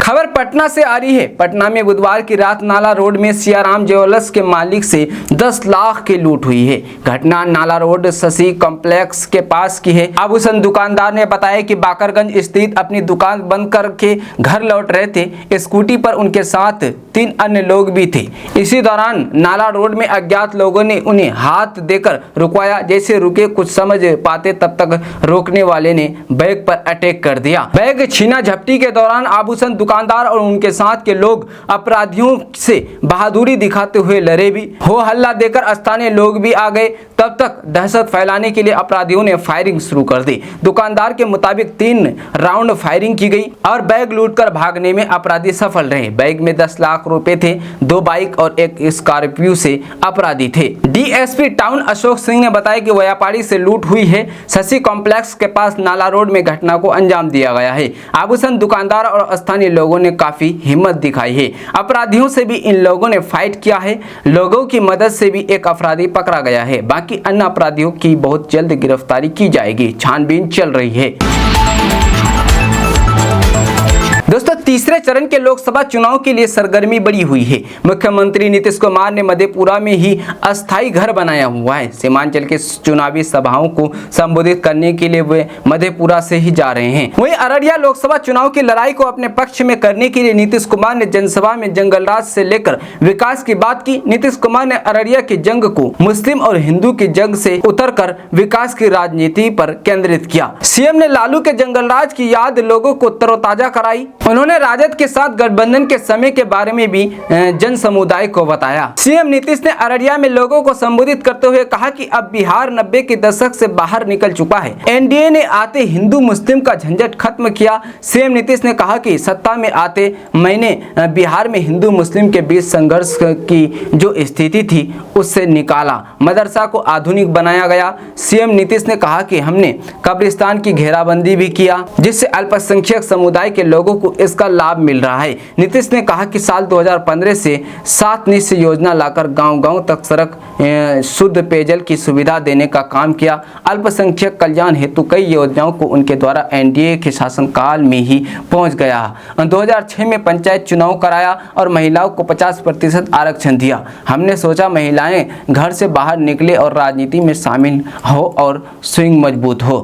खबर पटना से आ रही है। पटना में बुधवार की रात नाला रोड में सियाराम ज्वेलर्स के मालिक से 10 लाख की लूट हुई है। घटना नाला रोड शशि कॉम्प्लेक्स के पास की है। आभूषण दुकानदार ने बताया कि बाकरगंज स्थित अपनी दुकान बंद करके घर लौट रहे थे। स्कूटी पर उनके साथ 3 अन्य लोग भी थे। इसी दौरान नाला रोड में अज्ञात लोगों ने उन्हें हाथ देकर रुकवाया। जैसे रुके कुछ समझ पाते तब तक रोकने वाले ने बैग पर अटैक कर दिया। बैग छीना झपटी के दौरान आभूषण दुकानदार और उनके साथ के लोग अपराधियों से बहादुरी दिखाते हुए लड़े भी। हो हल्ला देकर स्थानीय लोग भी आ गए। तब तक दहशत फैलाने के लिए अपराधियों ने फायरिंग शुरू कर दी। दुकानदार के मुताबिक 3 राउंड फायरिंग की गई और बैग लूटकर भागने में अपराधी सफल रहे। बैग में 10 लाख रुपए थे। 2 बाइक और 1 स्कॉर्पियो से अपराधी थे। डीएसपी टाउन अशोक सिंह ने बताया कि व्यापारी से लूट हुई है। शशि कॉम्प्लेक्स के पास नाला रोड में घटना को अंजाम दिया गया है। आभूषण दुकानदार और स्थानीय लोगों ने काफी हिम्मत दिखाई है। अपराधियों से भी इन लोगों ने फाइट किया है। लोगों की मदद से भी एक अपराधी पकड़ा गया है। बाकी अन्य अपराधियों की बहुत जल्द गिरफ्तारी की जाएगी। छानबीन चल रही है। दोस्तों, तीसरे चरण के लोकसभा चुनाव के लिए सरगर्मी बढ़ी हुई है। मुख्यमंत्री नीतीश कुमार ने मधेपुरा में ही अस्थायी घर बनाया हुआ है। सीमांचल के चुनावी सभाओं को संबोधित करने के लिए वे मधेपुरा से ही जा रहे हैं। वहीं अररिया लोकसभा चुनाव की लड़ाई को अपने पक्ष में करने के लिए नीतीश कुमार ने जनसभा में जंगलराज से लेकर विकास की बात की। नीतीश कुमार ने अररिया की जंग को मुस्लिम और हिंदू की जंग से उतरकर विकास की राजनीति पर केंद्रित किया। सीएम ने लालू के जंगलराज की याद लोगों को तरोताजा कराई। उन्होंने राजद के साथ गठबंधन के समय के बारे में भी जन समुदाय को बताया। सीएम नीतीश ने अररिया में लोगों को संबोधित करते हुए कहा कि अब बिहार 90 के दशक से बाहर निकल चुका है। एनडीए ने आते हिंदू मुस्लिम का झंझट खत्म किया। सीएम नीतीश ने कहा कि सत्ता में आते मैंने बिहार में हिंदू मुस्लिम के बीच संघर्ष की जो स्थिति थी उससे निकाला। मदरसा को आधुनिक बनाया गया। सीएम नीतीश ने कहा कि हमने कब्रिस्तान की घेराबंदी भी किया, जिससे अल्पसंख्यक समुदाय के लोगों को इसका लाभ मिल रहा है। नीतीश ने कहा कि साल 2015 से 7 निश्चय योजना लाकर गांव-गांव तक सड़क, शुद्ध पेयजल की सुविधा देने का काम किया। अल्पसंख्यक कल्याण हेतु कई योजनाओं को उनके द्वारा एनडीए के शासनकाल में ही पहुंच गया। 2006 में पंचायत चुनाव कराया और महिलाओं को 50% आरक्षण दिया। हमने सोचा महिलाएं घर से बाहर निकले और राजनीति में शामिल हो और स्विंग मजबूत हो।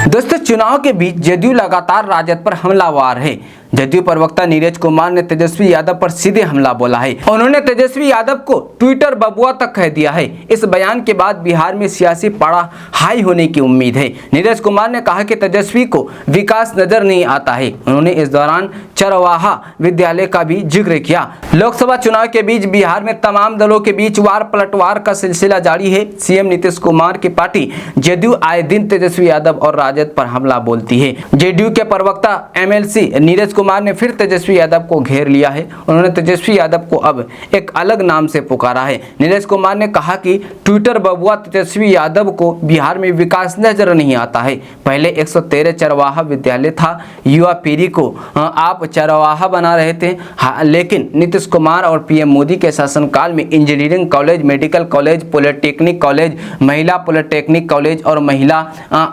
दोस्तों, चुनाव के बीच जदयू लगातार राजद पर हमलावर है। जदयू प्रवक्ता नीरज कुमार ने तेजस्वी यादव पर सीधे हमला बोला है। उन्होंने तेजस्वी यादव को ट्विटर बबुआ तक कह दिया है। इस बयान के बाद बिहार में सियासी पारा हाई होने की उम्मीद है। नीरज कुमार ने कहा कि तेजस्वी को विकास नजर नहीं आता है। उन्होंने इस दौरान चरवाहा विद्यालय का भी जिक्र किया। लोकसभा चुनाव के बीच बिहार में तमाम दलों के बीच वार पलटवार का सिलसिला जारी है। सीएम नीतीश कुमार की पार्टी जदयू आए दिन तेजस्वी यादव और राजद पर हमला बोलती है। जेडीयू के प्रवक्ता एमएलसी नीरज कुमार ने फिर तेजस्वी यादव को घेर लिया है। उन्होंने तेजस्वी यादव को अब एक अलग नाम से पुकारा है। नीरज कुमार ने कहा कि ट्विटर बबुआ तेजस्वी यादव को बिहार में विकास नजर नहीं आता है। पहले 113 चरवाहा विद्यालय था। युवा पीढ़ी को आप चरवाहा बना रहे थे। लेकिन नीतीश कुमार और पीएम मोदी के शासनकाल में engineering college, medical college, polytechnic college, महिला पॉलिटेक्निक कॉलेज और महिला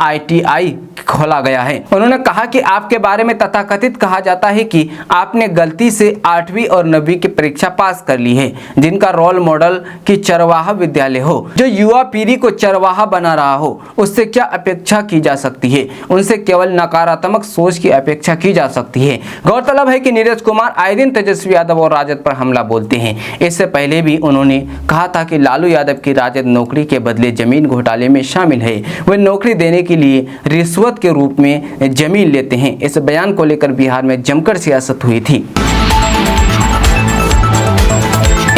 ITI खोला गया है। उन्होंने कहा कि आपके बारे में तथाकथित कहा जाता है कि आपने गलती से 8वीं और 9वीं की परीक्षा पास कर ली है, जिनका रोल मॉडल की चरवाहा विद्यालय हो, जो युवा पीढ़ी को चरवाहा बना रहा हो, उससे क्या अपेक्षा की जा सकती है? उनसे केवल नकारात्मक सोच की अपेक्षा की जा सकती है। गौरतलब है कि नीरज कुमार आए दिन तेजस्वी यादव और राजद पर हमला बोलते हैं। इससे पहले भी उन्होंने कहा था कि लालू यादव की राजद नौकरी के बदले जमीन घोटाले में शामिल है। वे नौकरी देने के लिए रिश्वत के रूप में जमीन लेते हैं। इस बयान को लेकर बिहार में जमकर सियासत हुई थी।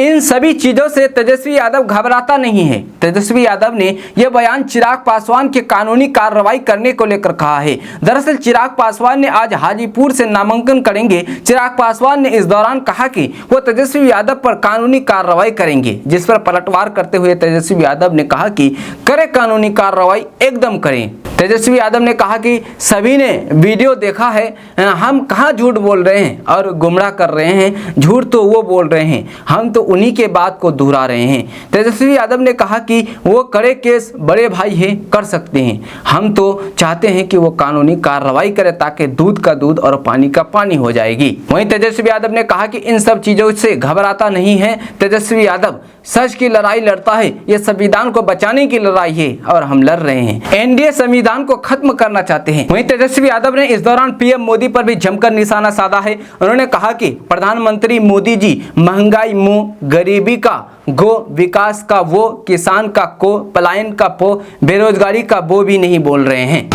इन सभी चीजों से तेजस्वी यादव घबराता नहीं है। तेजस्वी यादव ने यह बयान चिराग पासवान के कानूनी कार्रवाई करने को लेकर कहा है। दरअसल चिराग पासवान ने आज हाजीपुर से नामांकन करेंगे। चिराग पासवान ने इस दौरान कहा कि वो तेजस्वी यादव पर कानूनी कार्रवाई करेंगे, जिस पर पलटवार करते हुए तेजस्वी यादव ने कहा कि करें कानूनी कार्रवाई, एकदम करें। तेजस्वी यादव ने कहा कि सभी ने वीडियो देखा है, हम कहाँ झूठ बोल रहे हैं और गुमराह कर रहे हैं। झूठ तो वो बोल रहे हैं, हम तो उन्हीं के बात को दोहरा रहे हैं। तेजस्वी यादव ने कहा कि वो कड़े केस बड़े भाई हैं, कर सकते हैं। हम तो चाहते हैं कि वो कानूनी कार्रवाई करे ताकि दूध का दूध और पानी का पानी हो जाएगी। वहीं तेजस्वी यादव ने कहा कि इन सब चीजों से घबराता नहीं है। तेजस्वी यादव सच की लड़ाई लड़ता है। ये संविधान को बचाने की लड़ाई है और हम लड़ रहे हैं। एनडीए संविधान को खत्म करना चाहते हैं। वहीं तेजस्वी यादव ने इस दौरान पीएम मोदी पर भी जमकर निशाना साधा है। उन्होंने कहा कि प्रधानमंत्री मोदी जी महंगाई मुंह, गरीबी का गो, विकास का वो, किसान का को, पलायन का पो, बेरोजगारी का बो भी नहीं बोल रहे हैं।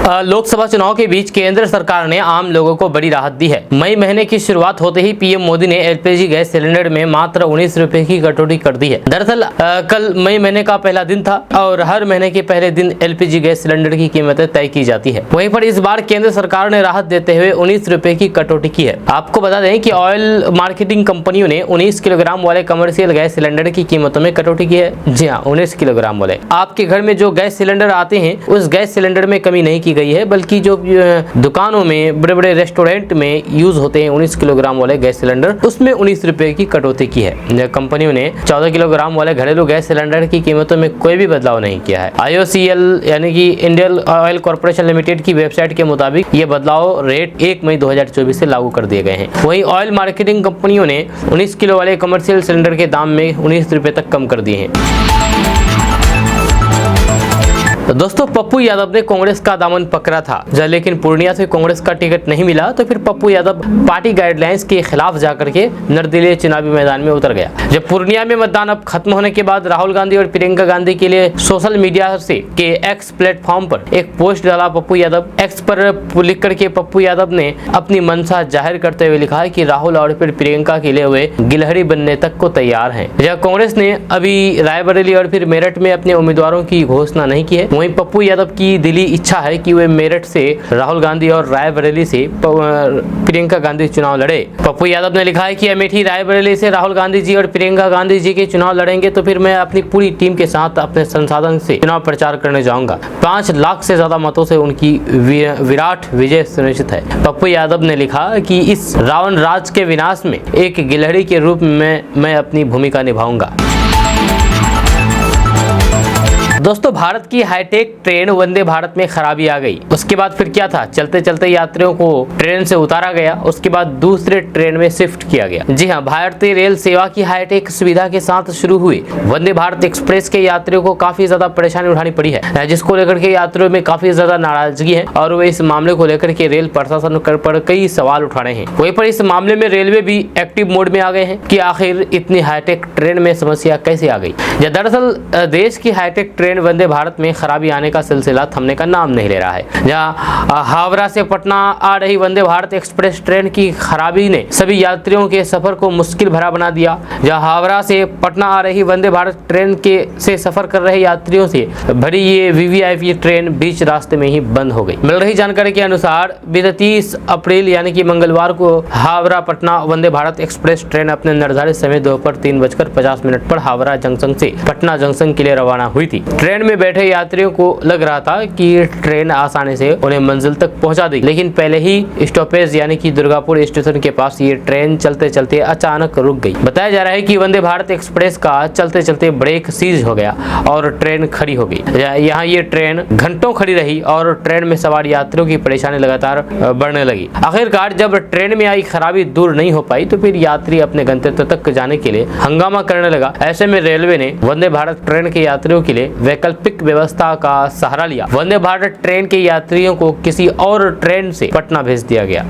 लोकसभा चुनाव के बीच केंद्र सरकार ने आम लोगों को बड़ी राहत दी है। मई महीने की शुरुआत होते ही पीएम मोदी ने एलपीजी गैस सिलेंडर में मात्र 19 रुपए की कटौती कर दी है। दरअसल कल मई महीने का पहला दिन था और हर महीने के पहले दिन एलपीजी गैस सिलेंडर की कीमतें तय की जाती है। वहीं पर इस बार केंद्र सरकार ने राहत देते हुए 19 रुपए की कटौती की है। आपको बता दें कि ऑयल मार्केटिंग कंपनियों ने 19 किलोग्राम वाले कमर्शियल गैस सिलेंडर की कीमतों में कटौती की है। जी हाँ, 19 किलोग्राम वाले आपके घर में जो गैस सिलेंडर आते हैं उस गैस सिलेंडर में कमी नहीं की की गई है, बल्कि जो दुकानों में, बड़े बड़े रेस्टोरेंट में यूज होते हैं 19 किलोग्राम वाले गैस सिलेंडर, उसमें 19 रुपए की कटौती की है। कंपनियों ने 14 किलोग्राम वाले घरेलू गैस सिलेंडर की कीमतों में कोई भी बदलाव नहीं किया है। IOCL यानी कि इंडियन ऑयल कॉर्पोरेशन लिमिटेड की वेबसाइट के मुताबिक ये बदलाव रेट 1 मई 2024 से लागू कर दिए गए हैं। वहीं ऑयल मार्केटिंग कंपनियों ने 19 किलो वाले कमर्शियल सिलेंडर के दाम में 19 रुपए तक कम कर दिए हैं। तो दोस्तों, पप्पू यादव ने कांग्रेस का दामन पकड़ा था, लेकिन पूर्णिया से कांग्रेस का टिकट नहीं मिला तो फिर पप्पू यादव पार्टी गाइडलाइंस के खिलाफ जाकर के निर्दलीय चुनावी मैदान में उतर गया। जब पूर्णिया में मतदान अब खत्म होने के बाद राहुल गांधी और प्रियंका गांधी के लिए सोशल मीडिया से के एक्स प्लेटफॉर्म पर एक पोस्ट डाला पप्पू यादव। एक्स पर लिख करके पप्पू यादव ने अपनी मंशा जाहिर करते हुए लिखा है कि राहुल और फिर प्रियंका के लिए वे गिलहरी बनने तक को तैयार हैं। जब कांग्रेस ने अभी रायबरेली और फिर मेरठ में अपने उम्मीदवारों की घोषणा नहीं की है, वहीं पप्पू यादव की दिली इच्छा है कि वे मेरठ से राहुल गांधी और रायबरेली से प्रियंका गांधी चुनाव लड़े। पप्पू यादव ने लिखा है कि अमेठी रायबरेली से राहुल गांधी जी और प्रियंका गांधी जी के चुनाव लड़ेंगे तो फिर मैं अपनी पूरी टीम के साथ अपने संसाधन से चुनाव प्रचार करने जाऊंगा। 5 लाख से ज्यादा मतों से उनकी विराट विजय सुनिश्चित है। पप्पू यादव ने लिखा कि इस रावण राज के विनाश में एक गिलहरी के रूप में मैं अपनी भूमिका निभाऊंगा। दोस्तों, भारत की हाईटेक ट्रेन वंदे भारत में खराबी आ गई। उसके बाद फिर क्या था, चलते चलते यात्रियों को ट्रेन से उतारा गया, उसके बाद दूसरे ट्रेन में शिफ्ट किया गया। जी हां, भारतीय रेल सेवा की हाईटेक सुविधा के साथ शुरू हुई वंदे भारत एक्सप्रेस के यात्रियों को काफी ज्यादा परेशानी उठानी पड़ी है, जिसको लेकर के यात्रियों में काफी ज्यादा नाराजगी है और वे इस मामले को लेकर के रेल प्रशासन पर कई सवाल उठा रहे हैं। वहीं पर इस मामले में रेलवे भी एक्टिव मोड में आ गए हैं कि आखिर इतनी हाईटेक ट्रेन में समस्या कैसे आ गई। दरअसल देश की हाईटेक ट्रेन वंदे भारत में खराबी आने का सिलसिला थमने का नाम नहीं ले रहा है। जहां हावड़ा से पटना आ रही वंदे भारत एक्सप्रेस ट्रेन की खराबी ने सभी यात्रियों के सफर को मुश्किल भरा बना दिया। जहां हावड़ा से पटना आ रही वंदे भारत ट्रेन के से सफर कर रहे यात्रियों से भरी ये VVIP ट्रेन बीच रास्ते में ही बंद हो गई। मिल रही जानकारी के अनुसार बीते 30 अप्रैल यानी कि मंगलवार को हावड़ा पटना वंदे भारत एक्सप्रेस ट्रेन अपने निर्धारित समय दोपहर 3:50 पर हावड़ा जंक्शन से पटना जंक्शन के लिए रवाना हुई थी। ट्रेन में बैठे यात्रियों को लग रहा था कि ट्रेन आसानी से उन्हें मंजिल तक पहुंचा देगी, लेकिन पहले ही स्टॉपेज यानी कि दुर्गापुर स्टेशन के पास ये ट्रेन चलते चलते अचानक रुक गई। बताया जा रहा है कि वंदे भारत एक्सप्रेस का चलते चलते ब्रेक सीज हो गया और ट्रेन खड़ी हो गई। यहाँ ये ट्रेन घंटों खड़ी रही और ट्रेन में सवार यात्रियों की परेशानी लगातार बढ़ने लगी। आखिरकार जब ट्रेन में आई खराबी दूर नहीं हो पाई तो फिर यात्री अपने गंतव्य तक जाने के लिए हंगामा करने लगा। ऐसे में रेलवे ने वंदे भारत ट्रेन के यात्रियों के लिए वैकल्पिक व्यवस्था का सहारा लिया। वंदे भारत ट्रेन के यात्रियों को किसी और ट्रेन से पटना भेज दिया गया।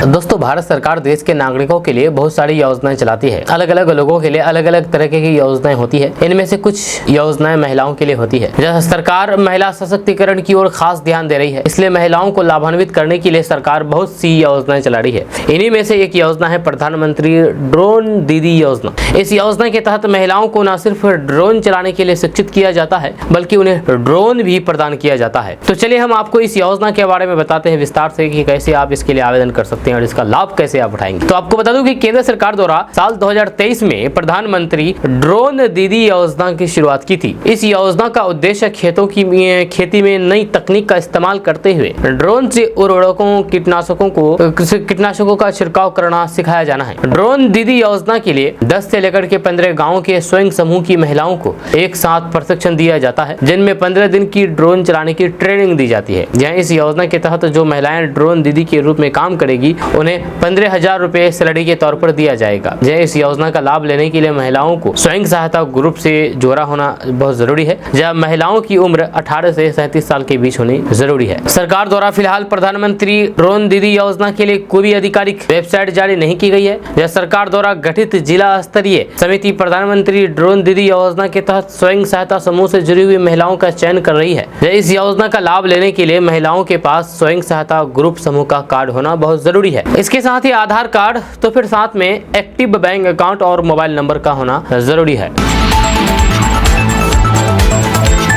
दोस्तों, भारत सरकार देश के नागरिकों के लिए बहुत सारी योजनाएं चलाती है। अलग अलग लोगों के लिए अलग अलग तरह की योजनाएं होती है। इनमें से कुछ योजनाएं महिलाओं के लिए होती है। जैसे सरकार महिला सशक्तिकरण की ओर खास ध्यान दे रही है, इसलिए महिलाओं को लाभान्वित करने के लिए सरकार बहुत सी योजनाएं चला रही है। इन्हीं में से एक योजना है प्रधानमंत्री ड्रोन दीदी योजना। इस योजना के तहत महिलाओं को न सिर्फ ड्रोन चलाने के लिए शिक्षित किया जाता है, बल्कि उन्हें ड्रोन भी प्रदान किया जाता है। तो चलिए हम आपको इस योजना के बारे में बताते हैं विस्तार से कि कैसे आप इसके लिए आवेदन कर सकते हैं और इसका लाभ कैसे आप उठाएंगे। तो आपको बता दूं कि केंद्र सरकार द्वारा साल 2023 में प्रधानमंत्री ड्रोन दीदी योजना की शुरुआत की थी। इस योजना का उद्देश्य खेती में नई तकनीक का इस्तेमाल करते हुए ड्रोन से उर्वरकों कीटनाशकों का छिड़काव करना सिखाया जाना है। ड्रोन दीदी योजना के लिए 10 से लेकर के 15 गाँव के स्वयं समूह की महिलाओं को एक साथ प्रशिक्षण दिया जाता है, जिनमें 15 दिन की ड्रोन चलाने की ट्रेनिंग दी जाती है। जहाँ इस योजना के तहत जो महिलाएं ड्रोन दीदी के रूप में काम करेगी उन्हें 15,000 रुपए सैलरी के तौर पर दिया जाएगा। जय इस योजना का लाभ लेने के लिए महिलाओं को स्वयं सहायता ग्रुप से जोड़ा होना बहुत जरूरी है, जब महिलाओं की उम्र 18 से 37 साल के बीच होनी जरूरी है। सरकार द्वारा फिलहाल प्रधानमंत्री ड्रोन दीदी योजना के लिए कोई भी आधिकारिक वेबसाइट जारी नहीं की गई है। यह सरकार द्वारा गठित जिला स्तरीय समिति प्रधानमंत्री ड्रोन दीदी योजना के तहत स्वयं सहायता समूह से जुड़ी हुई महिलाओं का चयन कर रही है। इस योजना का लाभ लेने के लिए महिलाओं के पास स्वयं सहायता ग्रुप समूह का कार्ड होना बहुत जरूरी है। इसके साथ ही आधार कार्ड, तो फिर साथ में एक्टिव बैंक अकाउंट और मोबाइल नंबर का होना जरूरी है।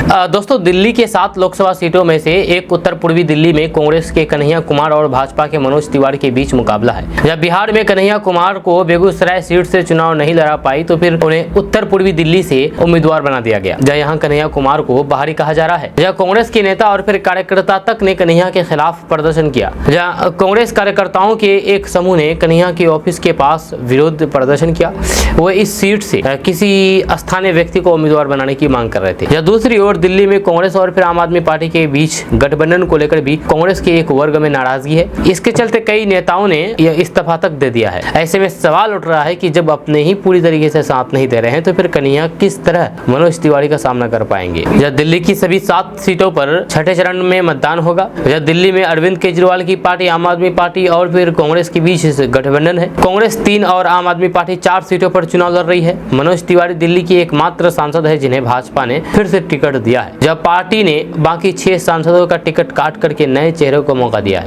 दोस्तों, दिल्ली के 7 लोकसभा सीटों में से एक उत्तर पूर्वी दिल्ली में कांग्रेस के कन्हैया कुमार और भाजपा के मनोज तिवारी के बीच मुकाबला है। जब बिहार में कन्हैया कुमार को बेगूसराय सीट से चुनाव नहीं लड़ा पाई तो फिर उन्हें उत्तर पूर्वी दिल्ली से उम्मीदवार बना दिया गया, जहाँ यहाँ कन्हैया कुमार को बाहरी कहा जा रहा है। जहाँ कांग्रेस के नेता और फिर कार्यकर्ता तक ने कन्हैया के खिलाफ प्रदर्शन किया। जहाँ कांग्रेस कार्यकर्ताओं के एक समूह ने कन्हैया के ऑफिस के पास विरोध प्रदर्शन किया। वो इस सीट से किसी स्थानीय व्यक्ति को उम्मीदवार बनाने की मांग कर रहे थे। या दूसरी ओर दिल्ली में कांग्रेस और फिर आम आदमी पार्टी के बीच गठबंधन को लेकर भी कांग्रेस के एक वर्ग में नाराजगी है। इसके चलते कई नेताओं ने यह इस्तीफा तक दे दिया है। ऐसे में सवाल उठ रहा है कि जब अपने ही पूरी तरीके से साथ नहीं दे रहे हैं तो फिर कन्हैया किस तरह मनोज तिवारी का सामना कर पाएंगे। या दिल्ली की सभी 7 सीटों पर छठे चरण में मतदान होगा। या दिल्ली में अरविंद केजरीवाल की पार्टी, आम आदमी पार्टी और फिर कांग्रेस के बीच गठबंधन है। कांग्रेस 3 और आम आदमी पार्टी 4 सीटों पर चुनाव लड़ रही है। मनोज तिवारी दिल्ली की एकमात्र सांसद है जिन्हें भाजपा ने फिर से टिकट दिया है, जब पार्टी ने बाकी 6 सांसदों का टिकट काट करके नए चेहरों को मौका दिया है।